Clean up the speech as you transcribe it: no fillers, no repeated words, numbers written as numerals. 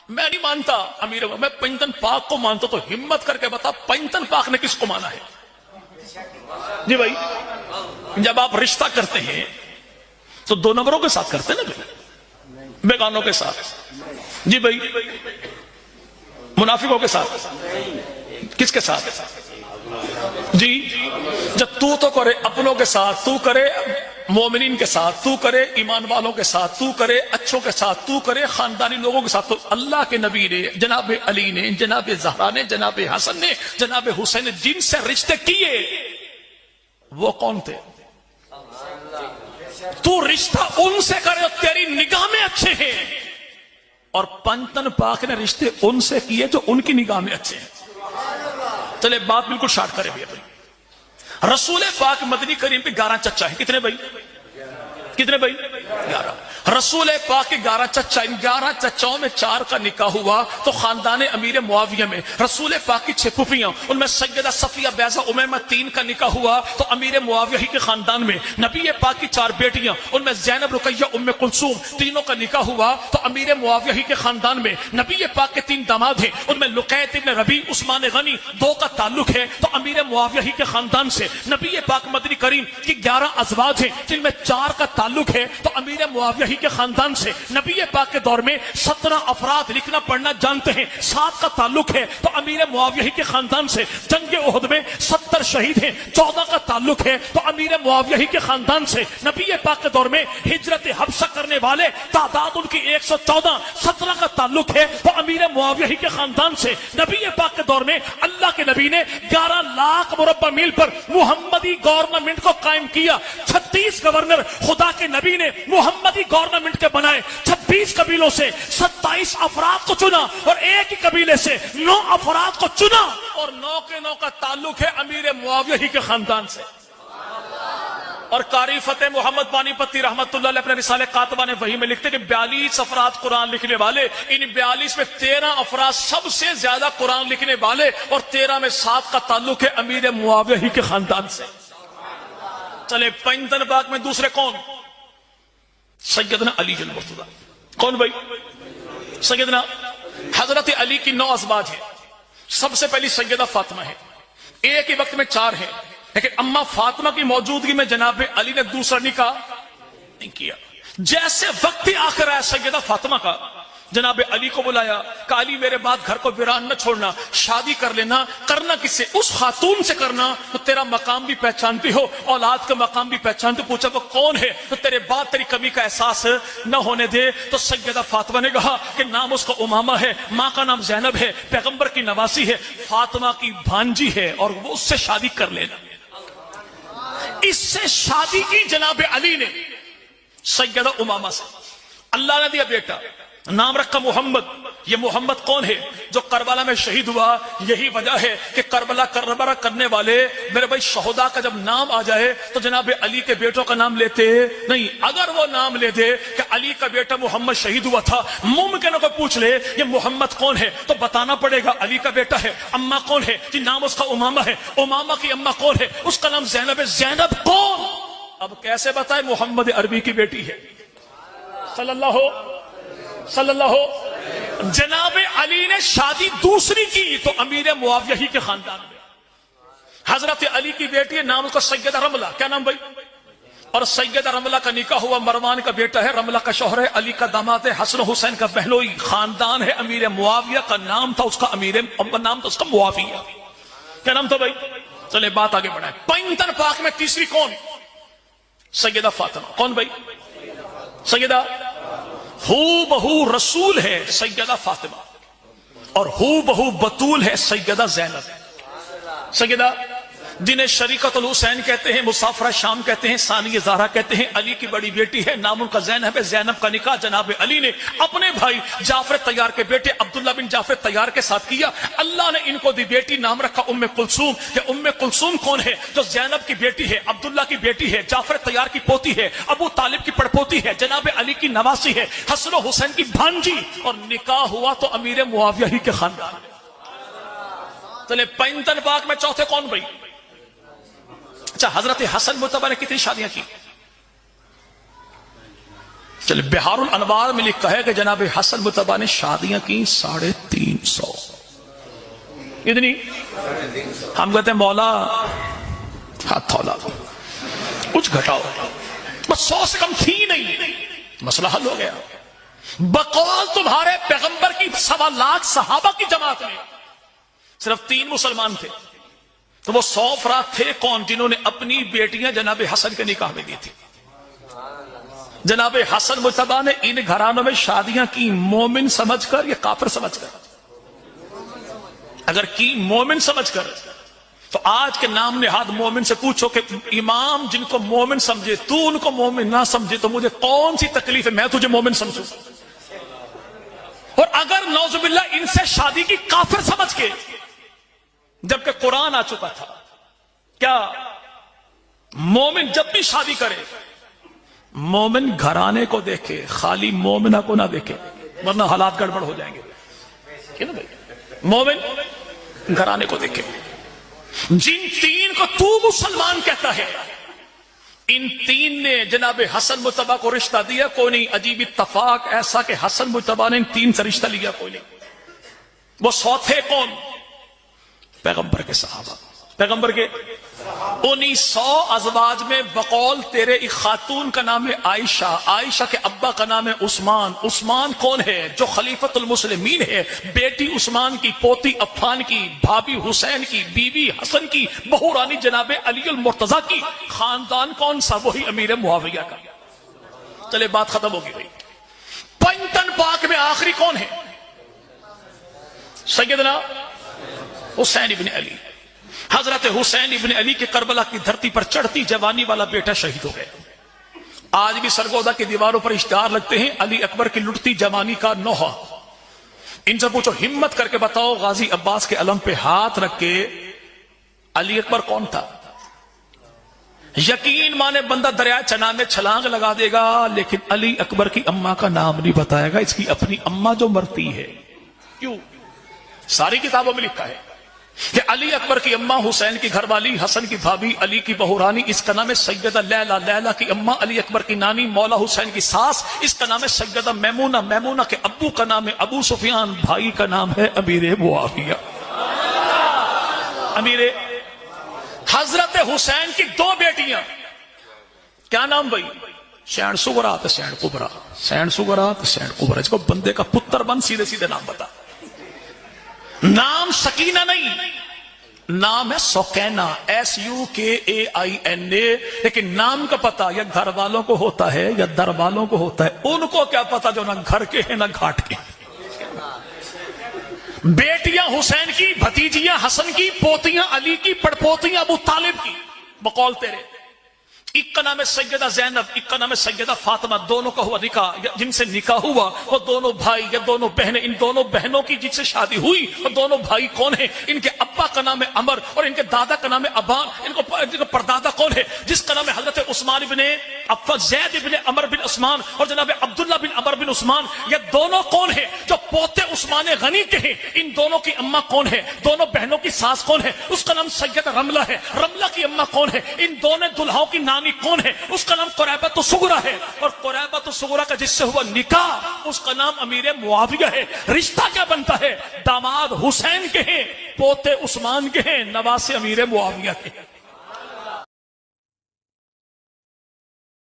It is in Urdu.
میں نہیں مانتا امیر میں پنجتن پاک کو مانتا تو ہمت کر کے بتا پنجتن پاک نے کس کو مانا ہے؟ جی بھائی جب آپ رشتہ کرتے ہیں تو دو نمبروں کے ساتھ کرتے ہیں نا، بیگانوں کے ساتھ؟ جی بھائی منافقوں کے ساتھ؟ کس کے ساتھ؟ جی جب تو کرے اپنوں کے ساتھ، تو کرے مومنین کے ساتھ، تو کرے ایمان والوں کے ساتھ، تو کرے اچھوں کے ساتھ، تو کرے خاندانی لوگوں کے ساتھ، تو اللہ کے نبی نے جناب علی نے جناب زہرا نے جناب حسن نے جناب حسین نے جن سے رشتے کیے وہ کون تھے؟ تو رشتہ ان سے کرے تیری نگاہ میں اچھے ہیں، اور پنجتن پاک نے رشتے ان سے کیے جو ان کی نگاہ میں اچھے ہیں۔ چلے بات بالکل شارٹ کرے بھی بھائی، رسول پاک مدنی کریم پہ 11 چچا ہیں، کتنے بھائی؟ کتنے بھائی؟ 11۔ رسول پاک کے 11 چچا، ان 11 چچاؤں میں 4 کا نکاح ہوا تو خاندان امیر معاویہ میں رسول پاک کی 6 پھوپھیاں، ان میں سیدہ صفیہ بیضہ امیمہ 3 کا نکاح ہوا تو امیر معاویہ ہی کے خاندان میں نبی پاک کی 4 بیٹیاں، ان میں زینب رقیہ ام کلثوم تینوں کا نکاح ہوا تو امیر معاویہ ہی کے خاندان میں نبی پاک کے 3 داماد ہیں، ان میں لقیط ابن ربیع عثمان غنی 2 کا تعلق ہے تو امیر معاویہ ہی کے خاندان سے نبی پاک مدنی کریم کی 11 ازواج ہیں جن میں 4 کا تعلق ہے تو امیر معاویہ ہی کے خاندان سے نبی پاک کے دور میں 17 افراد لکھنا پڑھنا جانتے ہیں، 7 کا تعلق ہے تو امیر معاویہ ہی کے خاندان سے جنگ احد میں 70 شہید ہیں، 14 کا تعلق ہے تو امیر معاویہ ہی کے خاندان سے نبی پاک کے دور میں ہجرت حبشہ کرنے والے تعداد ان کی 114، 17 کا تعلق ہے تو امیر معاویہ ہی کے خاندان سے نبی پاک کے دور میں اللہ کے نبی نے 11 لاکھ مربع میل پر محمدی گورنمنٹ کو قائم کیا، 36 گورنر خدا کے نبی نے محمدی گورنمنٹ کے بنائے، 26 قبیلوں سے 27 افراد کو چنا اور ایک ہی قبیلے سے 9 افراد کو چنا، اور 9 کے 9 کا تعلق ہے امیر معاویہ ہی کے خاندان سے۔ اور قاری فتح محمد پانی پتی رحمت اللہ علیہ اپنے رسالہ قاطبہ نے وحی میں لکھتے کہ 42 افراد قرآن لکھنے والے، ان 42 میں 13 افراد سب سے زیادہ قرآن لکھنے والے، اور 13 میں 7 کا تعلق ہے امیر معاویہ ہی کے خاندان سے۔ چلے پنجتن پاک میں دوسرے کون؟ سیدنا علی جل مرتضیٰ۔ کون بھائی؟ سیدنا حضرت علی کی 9 ازواج ہیں، سب سے پہلی سیدہ فاطمہ ہے، ایک ہی وقت میں 4 ہیں، لیکن اما فاطمہ کی موجودگی میں جناب علی نے دوسرا نکاح نہیں کیا۔ جیسے وقت آخر آیا سیدہ فاطمہ کا، جناب علی کو بلایا کہ علی میرے بعد گھر کو ویران نہ چھوڑنا، شادی کر لینا، کرنا کس سے؟ اس خاتون سے کرنا تو تیرا مقام بھی پہچانتی ہو، اولاد کا مقام بھی پہچانتی ہو۔ پوچھا وہ کون ہے؟ تو تیرے بعد تیری کمی کا احساس نہ ہونے دے۔ تو سیدہ فاطمہ نے کہا کہ نام اس کا امامہ ہے، ماں کا نام زینب ہے، پیغمبر کی نواسی ہے، فاطمہ کی بھانجی ہے، اور وہ اس سے شادی کر لینا۔ اس سے شادی کی جناب علی نے سیدہ امامہ سے۔ اللہ نے دیا بیٹا، نام رکھا محمد۔ یہ محمد کون ہے؟ جو کربلا میں شہید ہوا۔ یہی وجہ ہے کہ کربلا کرنے والے میرے بھائی شہداء کا جب نام آ جائے تو جناب علی کے بیٹوں کا نام لیتے نہیں۔ اگر وہ نام لے دے کہ علی کا بیٹا محمد شہید ہوا تھا، ممکن ہے کوئی پوچھ لے یہ محمد کون ہے تو بتانا پڑے گا علی کا بیٹا ہے۔ اماں کون ہے؟ جی نام اس کا امامہ ہے۔ امامہ کی اماں کون ہے؟ اس کا نام زینب ہے۔ زینب کون؟ اب کیسے بتائے؟ محمد عربی کی بیٹی ہے، صلی اللہ جناب علی نے شادی دوسری کی تو امیر معاویہ ہی کے خاندان میں۔ حضرت علی کی بیٹی ہے، نام اس کا سیدہ رملہ۔ کیا نام بھائی؟ اور سیدہ رملہ کا نکاح ہوا، مروان کا بیٹا ہے، رملہ کا شوہر ہے، علی کا داماد ہے، حسن حسین کا بہنوئی، خاندان ہے امیر معاویہ کا، نام تھا اس کا نام تھا اس کا معاویہ۔ کیا نام تھا بھائی؟ چلے بات آگے بڑھائیں۔ پنجتن پاک میں تیسری کون؟ سیدہ فاطمہ۔ کون بھائی؟ سیدہ ہو بہو رسول ہے سیدہ فاطمہ، اور ہو بہو بطول ہے سیدہ زینب۔ سیدہ جنہیں شریکت الحسین کہتے ہیں، مسافرہ شام کہتے ہیں، ثانی زہرا کہتے ہیں، علی کی بڑی بیٹی ہے، نام ان کا زینب ہے۔ زینب کا نکاح جناب علی نے اپنے بھائی جعفر طیار کے بیٹے عبداللہ بن جعفر طیار کے ساتھ کیا۔ اللہ نے ان کو دی بیٹی، نام رکھا ام کلثوم۔ یہ ام کلثوم کون ہے؟ جو زینب کی بیٹی ہے، عبداللہ کی بیٹی ہے، جعفر طیار کی پوتی ہے، ابو طالب کی پڑپوتی ہے، جناب علی کی نواسی ہے، حسن و حسین کی بھانجی، اور نکاح ہوا تو امیر معاویہ ہی کے خاندان میں۔ چلے پنجتن پاک میں چوتھے کون بھائی؟ اچھا، حضرت حسن مرتبہ نے کتنی شادیاں کی؟ چلے بہار الانوار میں لکھا ہے کہ جناب حسن مجتبیٰ نے شادیاں کی 350 اتنی. ہم کہتے ہیں مولا ہاتھ تھولا کچھ گھٹاؤ, بس 100 سے کم تھی نہیں, مسئلہ حل ہو گیا. بقول تمہارے پیغمبر کی 1.25 لاکھ صحابہ کی جماعت میں صرف 3 مسلمان تھے, تو وہ 100 افراد تھے کون جنہوں نے اپنی بیٹیاں جناب حسن کے نکاح میں دی تھی. جناب حسن مجتبیٰ نے ان گھرانوں میں شادیاں کی مومن سمجھ کر یا کافر سمجھ کر؟ اگر کی مومن سمجھ کر تو آج کے نام نہاد مومن سے پوچھو کہ امام جن کو مومن سمجھے تو ان کو مومن نہ سمجھے تو مجھے کون سی تکلیف ہے, میں تجھے مومن سمجھوں. اور اگر نعوذ باللہ ان سے شادی کی کافر سمجھ کے, جبکہ قرآن آ چکا تھا, کیا مومن جب بھی شادی کرے مومن گھرانے کو دیکھے, خالی مومنہ کو نہ دیکھے, ورنہ حالات گڑبڑ ہو جائیں گے. ٹھیک ہے بھائی, مومن گھرانے کو دیکھے. جن 3 کو تو مسلمان کہتا ہے, ان 3 نے جناب حسن مجتبیٰ کو رشتہ دیا کوئی نہیں. عجیب اتفاق ایسا کہ حسن مجتبیٰ نے ان 3 سے رشتہ لیا کوئی نہیں. وہ 100 تھے کون؟ پیغمبر کے صحابہ. پیغمبر کے انہی 100 ازواج میں بقول تیرے ایک خاتون کا نام ہے عائشہ, عائشہ کے ابا کا نام ہے عثمان. عثمان کون ہے؟ جو خلیفۃ المسلمین ہے, بیٹی عثمان کی, پوتی عفان کی, بھابی حسین کی, بیوی حسن کی, بہو رانی جناب علی المرتضیٰ کی. خاندان کون سا؟ وہی امیر معاویہ کا. چلے بات ختم ہوگی بھائی. پنجتن پاک میں آخری کون ہے؟ سیدنا حسین ابن علی. حضرت حسین ابن علی کے کربلا کی دھرتی پر چڑھتی جوانی والا بیٹا شہید ہو گیا. آج بھی سرگودا کی دیواروں پر اشتہار لگتے ہیں, علی اکبر کی لٹتی جوانی کا نوحہ. ان سے پوچھو ہمت کر کے بتاؤ, غازی عباس کے علم پہ ہاتھ رکھ کے, علی اکبر کون تھا؟ یقین مانے بندہ دریائے چنا میں چھلانگ لگا دے گا, لیکن علی اکبر کی اماں کا نام نہیں بتائے گا. اس کی اپنی اماں جو مرتی ہے. کیوں؟ ساری کتابوں میں لکھا ہے کہ علی اکبر کی اماں حسین کی گھر والی, حسن کی بھابھی, علی کی بہو رانی, اس کا نام ہے سیدہ لیلا. لیلا کی اماں علی اکبر کی نانی, مولا حسین کی ساس, اس کا نام ہے سیدہ میمونہ. میمونہ کے ابو کا نام ہے ابو سفیان, بھائی کا نام ہے امیر معاویہ. امیر حضرت حسین کی 2 بیٹیاں, کیا نام بھائی؟ سین سغرا تو سین کبرا, سین سغرا تو سین کبرا. اس کو بندے کا پتر بن سیدھے سیدھے نام بتا. نام سکینہ نہیں, نام ہے سوکینہ, SUKAINA. لیکن نام کا پتا یا گھر والوں کو ہوتا ہے یا در والوں کو ہوتا ہے. ان کو کیا پتا جو نہ گھر کے ہیں نہ گھاٹ کے. بیٹیاں حسین کی, بھتیجیاں حسن کی, پوتیاں علی کی, پڑپوتیاں ابو طالب کی. بقول تیرے ایک کا نام ہے سیدہ زینب, ایک کا نام ہے سیدہ فاطمہ. دونوں کا ہوا نکاح, جن سے نکاح ہوا وہ دونوں بھائی یا دونوں بہنیں. ان دونوں بہنوں کی جن سے شادی ہوئی وہ دونوں بھائی کون ہیں؟ ان کے ابا کا نام ہے عمر اور ان کے دادا کا نام ہے ابان. ان کو پردادا کون ہے؟ جس کا نام ہے حضرت عثمان بن عفان, زید بن عمر بن عثمان اور جناب عبداللہ بن عمر بن عثمان. یہ دونوں کون ہیں جو پوتے عثمان غنی کے ہیں؟ ان دونوں کی اماں کون ہے؟ دونوں بہنوں کی ساس کون ہے؟ اس کا نام سیدہ رملہ ہے. رملہ کی اماں کون ہے؟ ان دونوں دلہاؤں کی نانی کون ہے؟ اس کا نام قریبۃ الصغریٰ ہے. اور قریبۃ الصغریٰ کا جس سے ہوا نکاح اس کا نام امیر معاویہ ہے. رشتہ کیا بنتا ہے؟ داماد حسین کے ہیں, پوتے عثمان کے ہیں, نواسے امیر معاویہ کے ہیں.